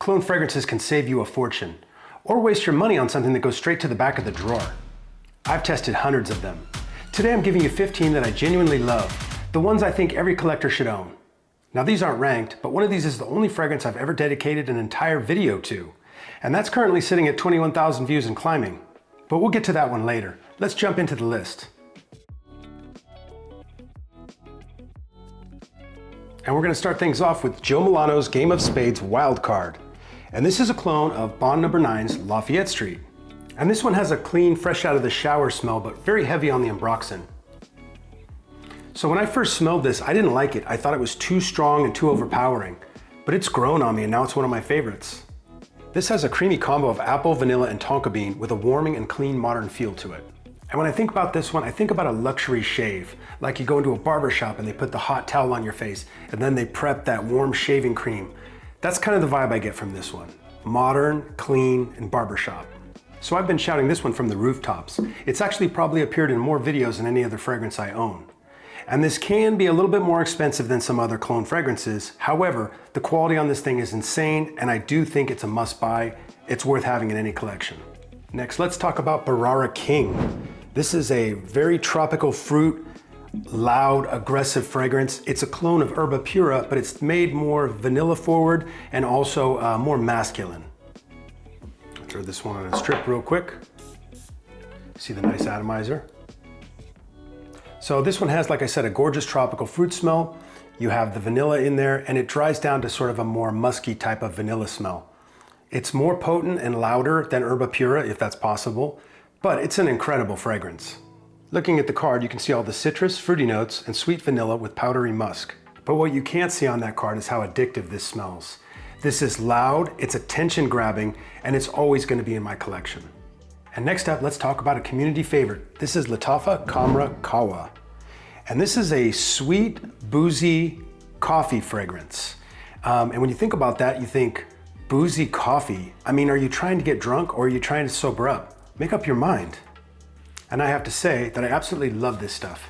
clone fragrances can save you a fortune, or waste your money on something that goes straight to the back of the drawer. I've tested hundreds of them. Today I'm giving you 15 that I genuinely love, the ones I think every collector should own. Now these aren't ranked, but one of these is the only fragrance I've ever dedicated an entire video to, and that's currently sitting at 21,000 views and climbing. But we'll get to that one later. Let's jump into the list. And we're going to start things off with Joe Milano's Game of Spades Wildcard. And this is a clone of Bond No. 9's Lafayette Street. And this one has a clean, fresh out of the shower smell, but very heavy on the ambroxan. So when I first smelled this, I didn't like it. I thought it was too strong and too overpowering. But it's grown on me and now it's one of my favorites. This has a creamy combo of apple, vanilla, and tonka bean with a warming and clean modern feel to it. And when I think about this one, I think about a luxury shave. Like you go into a barber shop and they put the hot towel on your face and then they prep that warm shaving cream. That's kind of the vibe I get from this one. Modern, clean, and barbershop. So I've been shouting this one from the rooftops. It's actually probably appeared in more videos than any other fragrance I own. And this can be a little bit more expensive than some other clone fragrances. However, the quality on this thing is insane and I do think it's a must buy. It's worth having in any collection. Next, let's talk about Bharara King. This is a very tropical fruit, loud, aggressive fragrance. It's a clone of Herba Pura, but it's made more vanilla forward and also more masculine. I'll throw this one on a strip real quick. See the nice atomizer? So this one has, like I said, a gorgeous tropical fruit smell. You have the vanilla in there and it dries down to sort of a more musky type of vanilla smell. It's more potent and louder than Herba Pura, if that's possible, but it's an incredible fragrance. Looking at the card, you can see all the citrus, fruity notes, and sweet vanilla with powdery musk. But what you can't see on that card is how addictive this smells. This is loud, it's attention grabbing, and it's always going to be in my collection. And next up, let's talk about a community favorite. This is Lattafa Khamrah Qahwa. And this is a sweet, boozy coffee fragrance. And when you think about that, you think, boozy coffee? I mean, are you trying to get drunk or are you trying to sober up? Make up your mind. And I have to say that I absolutely love this stuff.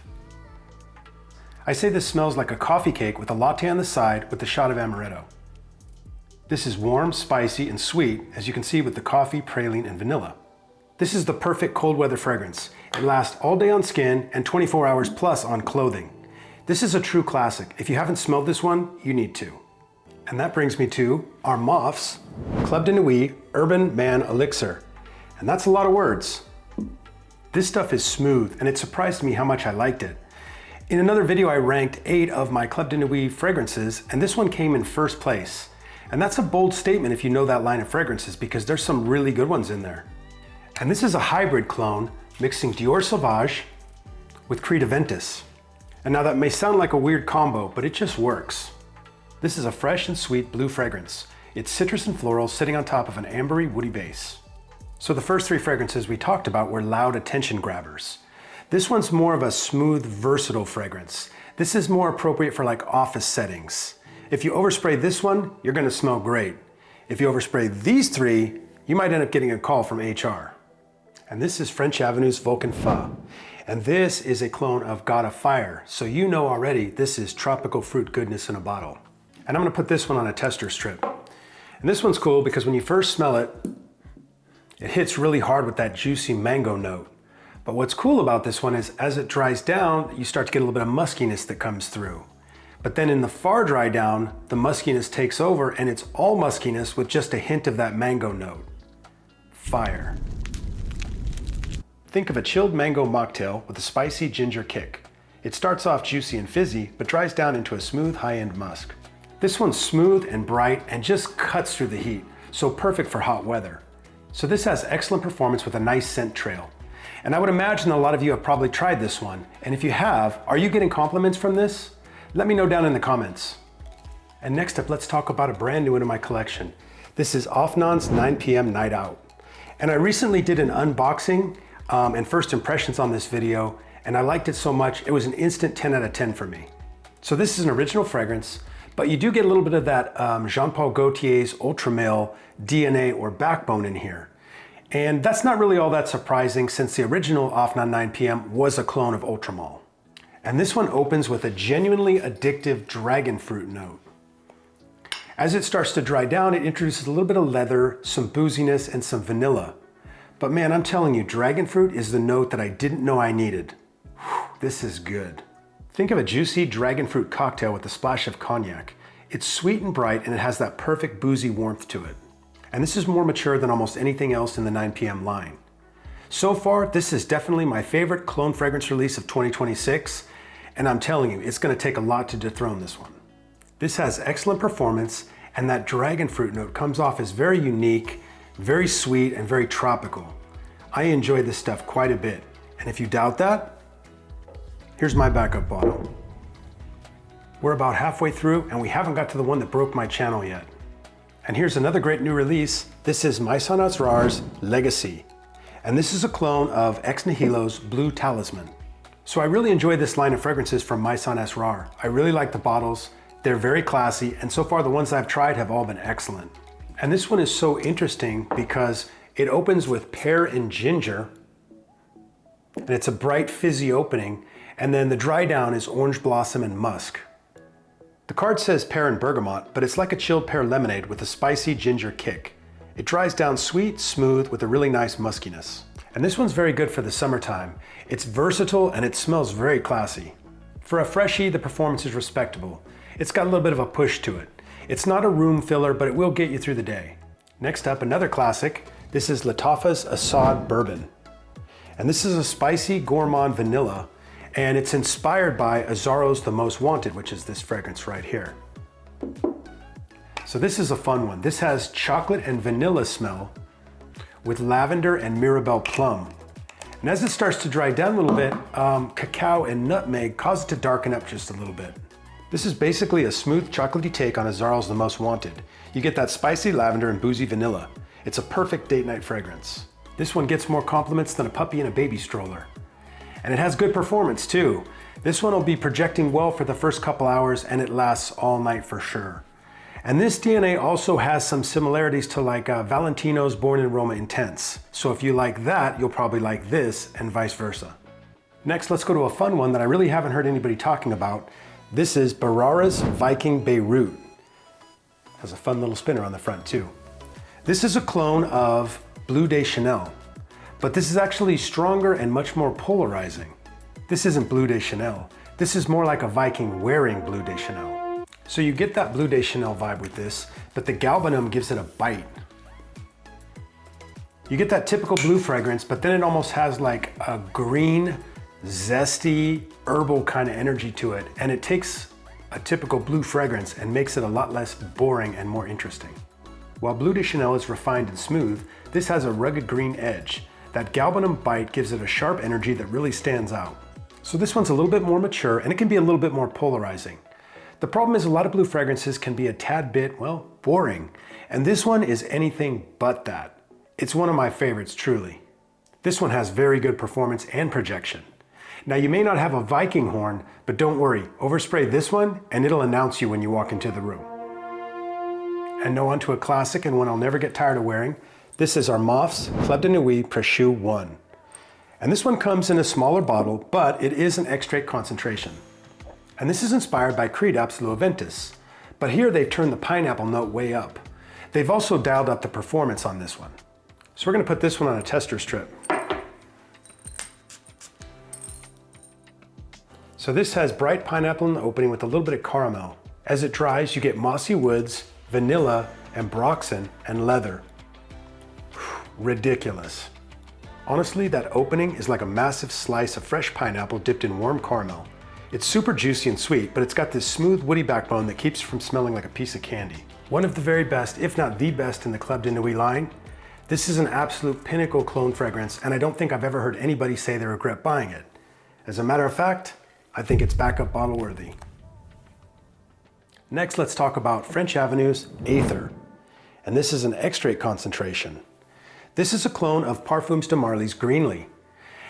I say this smells like a coffee cake with a latte on the side with a shot of amaretto. This is warm, spicy, and sweet, as you can see with the coffee, praline, and vanilla. This is the perfect cold weather fragrance. It lasts all day on skin and 24 hours plus on clothing. This is a true classic. If you haven't smelled this one, you need to. And that brings me to Armaf's Club de Nuit Urban Man Elixir. And that's a lot of words. This stuff is smooth and it surprised me how much I liked it. In another video, I ranked 8 of my Club de Nuit fragrances and this one came in first place. And that's a bold statement if you know that line of fragrances because there's some really good ones in there. And this is a hybrid clone mixing Dior Sauvage with Creed Aventus. And now that may sound like a weird combo, but it just works. This is a fresh and sweet blue fragrance. It's citrus and floral sitting on top of an ambery woody base. So the first 3 fragrances we talked about were loud attention grabbers. This one's more of a smooth, versatile fragrance. This is more appropriate for like office settings. If you overspray this one, you're gonna smell great. If you overspray these 3, you might end up getting a call from HR. And this is French Avenue's Vulcan Fa. And this is a clone of God of Fire. So you know already this is tropical fruit goodness in a bottle. And I'm gonna put this one on a tester strip. And this one's cool because when you first smell it, it hits really hard with that juicy mango note. But what's cool about this one is as it dries down, you start to get a little bit of muskiness that comes through. But then in the far dry down, the muskiness takes over and it's all muskiness with just a hint of that mango note. Fire. Think of a chilled mango mocktail with a spicy ginger kick. It starts off juicy and fizzy, but dries down into a smooth high-end musk. This one's smooth and bright and just cuts through the heat, so perfect for hot weather. So this has excellent performance with a nice scent trail. And I would imagine a lot of you have probably tried this one. And if you have, are you getting compliments from this? Let me know down in the comments. And next up, let's talk about a brand new one in my collection. This is Afnan's 9 p.m. Night Out. And I recently did an unboxing and first impressions on this video, and I liked it so much, it was an instant 10 out of 10 for me. So this is an original fragrance, but you do get a little bit of that Jean-Paul Gaultier's Ultra Male DNA or backbone in here. And that's not really all that surprising since the original Afnan 9 p.m. was a clone of Ultra Male. And this one opens with a genuinely addictive dragon fruit note. As it starts to dry down, it introduces a little bit of leather, some booziness, and some vanilla. But man, I'm telling you, dragon fruit is the note that I didn't know I needed. Whew, this is good. Think of a juicy dragon fruit cocktail with a splash of cognac. It's sweet and bright, and it has that perfect boozy warmth to it. And this is more mature than almost anything else in the 9 p.m. line. So far, this is definitely my favorite cologne fragrance release of 2026, and I'm telling you, it's gonna take a lot to dethrone this one. This has excellent performance, and that dragon fruit note comes off as very unique, very sweet, and very tropical. I enjoy this stuff quite a bit, and if you doubt that, here's my backup bottle. We're about halfway through, and we haven't got to the one that broke my channel yet. And here's another great new release. This is Maison Asrar's Legacy. And this is a clone of Ex Nihilo's Blue Talisman. So I really enjoy this line of fragrances from Maison Asrar. I really like the bottles. They're very classy, and so far the ones I've tried have all been excellent. And this one is so interesting because it opens with pear and ginger, and it's a bright fizzy opening, and then the dry down is orange blossom and musk. The card says pear and bergamot, but it's like a chilled pear lemonade with a spicy ginger kick. It dries down sweet, smooth, with a really nice muskiness. And this one's very good for the summertime. It's versatile and it smells very classy. For a freshie, the performance is respectable. It's got a little bit of a push to it. It's not a room filler, but it will get you through the day. Next up, another classic. This is Lattafa's Asad Bourbon. And this is a spicy gourmand vanilla, and it's inspired by Azzaro's The Most Wanted, which is this fragrance right here. So this is a fun one. This has chocolate and vanilla smell with lavender and Mirabelle plum. And as it starts to dry down a little bit, cacao and nutmeg cause it to darken up just a little bit. This is basically a smooth chocolatey take on Azzaro's The Most Wanted. You get that spicy lavender and boozy vanilla. It's a perfect date night fragrance. This one gets more compliments than a puppy in a baby stroller. And it has good performance too. This one will be projecting well for the first couple hours, and it lasts all night for sure. And this DNA also has some similarities to like Valentino's Born in Roma Intense. So if you like that, you'll probably like this, and vice versa. Next, let's go to a fun one that I really haven't heard anybody talking about. This is Bharara's Viking Beirut. Has a fun little spinner on the front too. This is a clone of Bleu de Chanel, but this is actually stronger and much more polarizing. This isn't Bleu de Chanel. This is more like a Viking wearing Bleu de Chanel. So you get that Bleu de Chanel vibe with this, but the galbanum gives it a bite. You get that typical blue fragrance, but then it almost has like a green, zesty, herbal kind of energy to it, and it takes a typical blue fragrance and makes it a lot less boring and more interesting. While Bleu de Chanel is refined and smooth, this has a rugged green edge. That galbanum bite gives it a sharp energy that really stands out. So this one's a little bit more mature, and it can be a little bit more polarizing. The problem is a lot of blue fragrances can be a tad bit, well, boring, and this one is anything but that. It's one of my favorites, truly. This one has very good performance and projection. Now you may not have a Viking horn, but don't worry, overspray this one and it'll announce you when you walk into the room. And now onto a classic and one I'll never get tired of wearing. This is Armaf's Club de Nuit Précieux 1. And this one comes in a smaller bottle, but it is an Extrait concentration. And this is inspired by Creed Absolute Ventus. But here they've turned the pineapple note way up. They've also dialed up the performance on this one. So we're gonna put this one on a tester strip. So this has bright pineapple in the opening with a little bit of caramel. As it dries, you get mossy woods, vanilla, and ambroxan, and leather. Ridiculous. Honestly, that opening is like a massive slice of fresh pineapple dipped in warm caramel. It's super juicy and sweet, but it's got this smooth, woody backbone that keeps it from smelling like a piece of candy. One of the very best, if not the best, in the Club de Nuit line. This is an absolute pinnacle cologne fragrance, and I don't think I've ever heard anybody say they regret buying it. As a matter of fact, I think it's backup bottle worthy. Next, let's talk about French Avenue's Aether. And this is an Extrait concentration. This is a clone of Parfums de Marly's Greenly.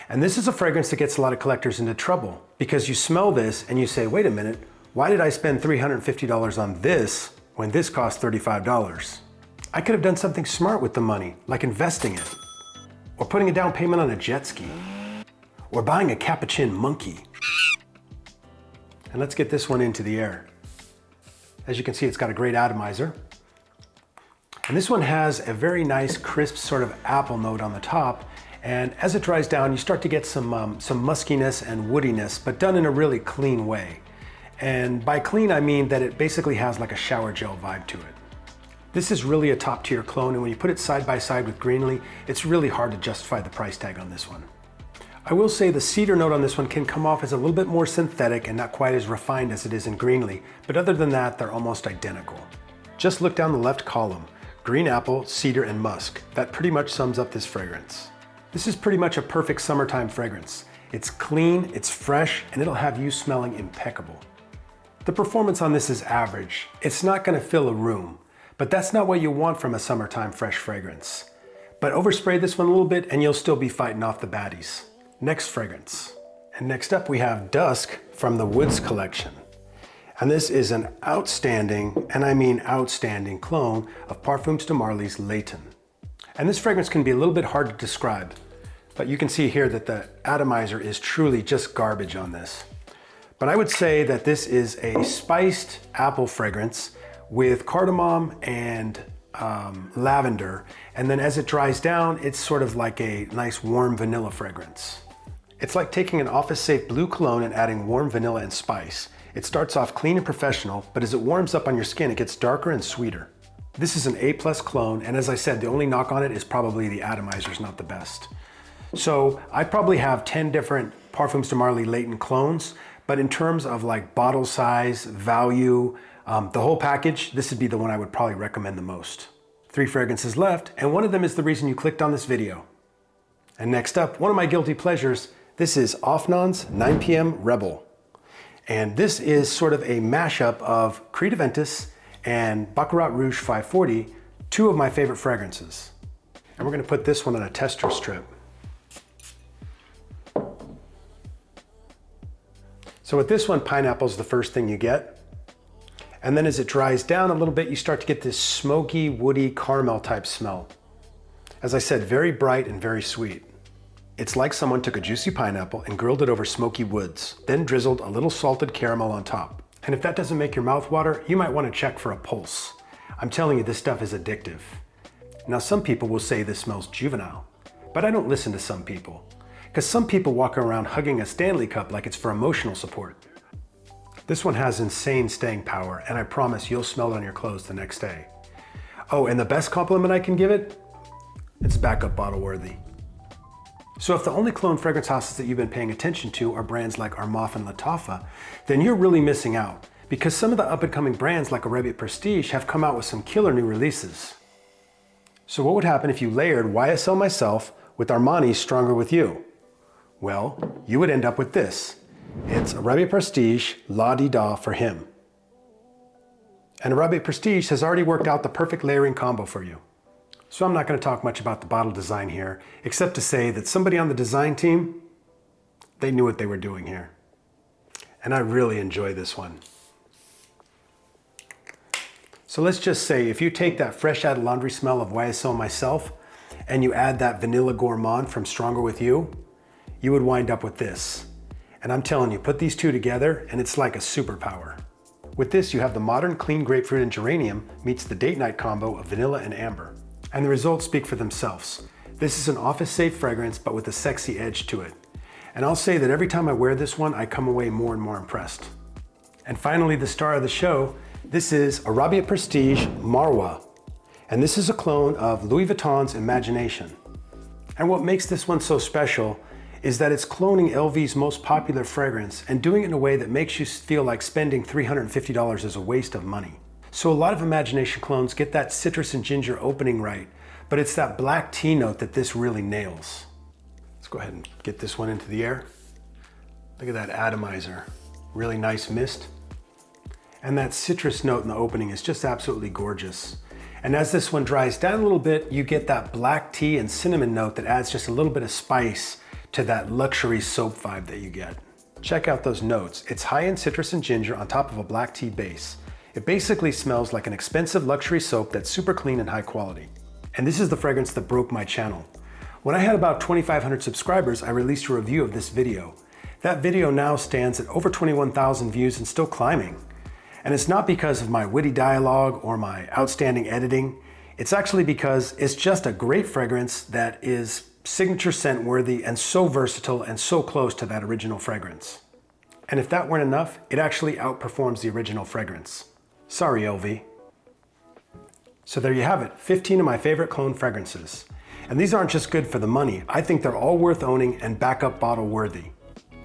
And this is a fragrance that gets a lot of collectors into trouble because you smell this and you say, wait a minute, why did I spend $350 on this when this cost $35? I could have done something smart with the money, like investing it, or putting a down payment on a jet ski, or buying a capuchin monkey. And let's get this one into the air. As you can see, it's got a great atomizer. And this one has a very nice crisp sort of apple note on the top. And as it dries down, you start to get some muskiness and woodiness, but done in a really clean way. And by clean, I mean that it basically has like a shower gel vibe to it. This is really a top tier clone, and when you put it side by side with Greenly, it's really hard to justify the price tag on this one. I will say the cedar note on this one can come off as a little bit more synthetic and not quite as refined as it is in Greenly, but other than that, they're almost identical. Just look down the left column. Green apple, cedar, and musk. That pretty much sums up this fragrance. This is pretty much a perfect summertime fragrance. It's clean, it's fresh, and it'll have you smelling impeccable. The performance on this is average. It's not gonna fill a room, but that's not what you want from a summertime fresh fragrance. But overspray this one a little bit and you'll still be fighting off the baddies. Next fragrance. And next up we have Dusk from the Woods collection. And this is an outstanding, and I mean outstanding, clone of Parfums de Marly's Layton. And this fragrance can be a little bit hard to describe, but you can see here that the atomizer is truly just garbage on this. But I would say that this is a spiced apple fragrance with cardamom and lavender. And then as it dries down, it's sort of like a nice warm vanilla fragrance. It's like taking an office safe blue cologne and adding warm vanilla and spice. It starts off clean and professional, but as it warms up on your skin, it gets darker and sweeter. This is an A+ clone, and as I said, the only knock on it is probably the atomizer's not the best. So I probably have 10 different Parfums de Marly Layton clones, but in terms of like bottle size, value, the whole package, this would be the one I would probably recommend the most. 3 fragrances left, and one of them is the reason you clicked on this video. And next up, one of my guilty pleasures, this is Afnan's 9 PM Rebel. And this is sort of a mashup of Creed Aventus and Baccarat Rouge 540, 2 of my favorite fragrances. And we're gonna put this one on a tester strip. So with this one, pineapple's the first thing you get. And then as it dries down a little bit, you start to get this smoky, woody, caramel type smell. As I said, very bright and very sweet. It's like someone took a juicy pineapple and grilled it over smoky woods, then drizzled a little salted caramel on top. And if that doesn't make your mouth water, you might want to check for a pulse. I'm telling you, this stuff is addictive. Now, some people will say this smells juvenile, but I don't listen to some people, because some people walk around hugging a Stanley Cup like it's for emotional support. This one has insane staying power, and I promise you'll smell it on your clothes the next day. Oh, and the best compliment I can give it? It's backup bottle worthy. So if the only cologne fragrance houses that you've been paying attention to are brands like Armaf and Lattafa, then you're really missing out, because some of the up-and-coming brands like Arabiyat Prestige have come out with some killer new releases. So what would happen if you layered YSL Myself with Armani's Stronger With You? Well, you would end up with this. It's Arabiyat Prestige LaDiDa for him. And Arabiyat Prestige has already worked out the perfect layering combo for you. So I'm not going to talk much about the bottle design here, except to say that somebody on the design team, they knew what they were doing here. And I really enjoy this one. So let's just say if you take that fresh out of laundry smell of YSL Myself and you add that vanilla gourmand from Stronger With You, you would wind up with this. And I'm telling you, put these two together and it's like a superpower. With this, you have the modern clean grapefruit and geranium meets the date night combo of vanilla and amber. And the results speak for themselves. This is an office-safe fragrance, but with a sexy edge to it. And I'll say that every time I wear this one, I come away more and more impressed. And finally, the star of the show, this is Arabiyat Prestige Marwa. And this is a clone of Louis Vuitton's Imagination. And what makes this one so special is that it's cloning LV's most popular fragrance and doing it in a way that makes you feel like spending $350 is a waste of money. So a lot of Imagination clones get that citrus and ginger opening right, but it's that black tea note that this really nails. Let's go ahead and get this one into the air. Look at that atomizer. Really nice mist. And that citrus note in the opening is just absolutely gorgeous. And as this one dries down a little bit, you get that black tea and cinnamon note that adds just a little bit of spice to that luxury soap vibe that you get. Check out those notes. It's high-end citrus and ginger on top of a black tea base. It basically smells like an expensive luxury soap that's super clean and high quality. And this is the fragrance that broke my channel. When I had about 2,500 subscribers, I released a review of this video. That video now stands at over 21,000 views and still climbing. And it's not because of my witty dialogue or my outstanding editing. It's actually because it's just a great fragrance that is signature scent worthy and so versatile and so close to that original fragrance. And if that weren't enough, it actually outperforms the original fragrance. Sorry, LV. So there you have it, 15 of my favorite cologne fragrances. And these aren't just good for the money, I think they're all worth owning and backup bottle worthy.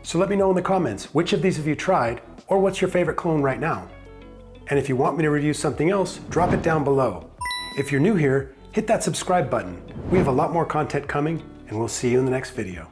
So let me know in the comments, which of these have you tried, or what's your favorite cologne right now? And if you want me to review something else, drop it down below. If you're new here, hit that subscribe button. We have a lot more content coming, and we'll see you in the next video.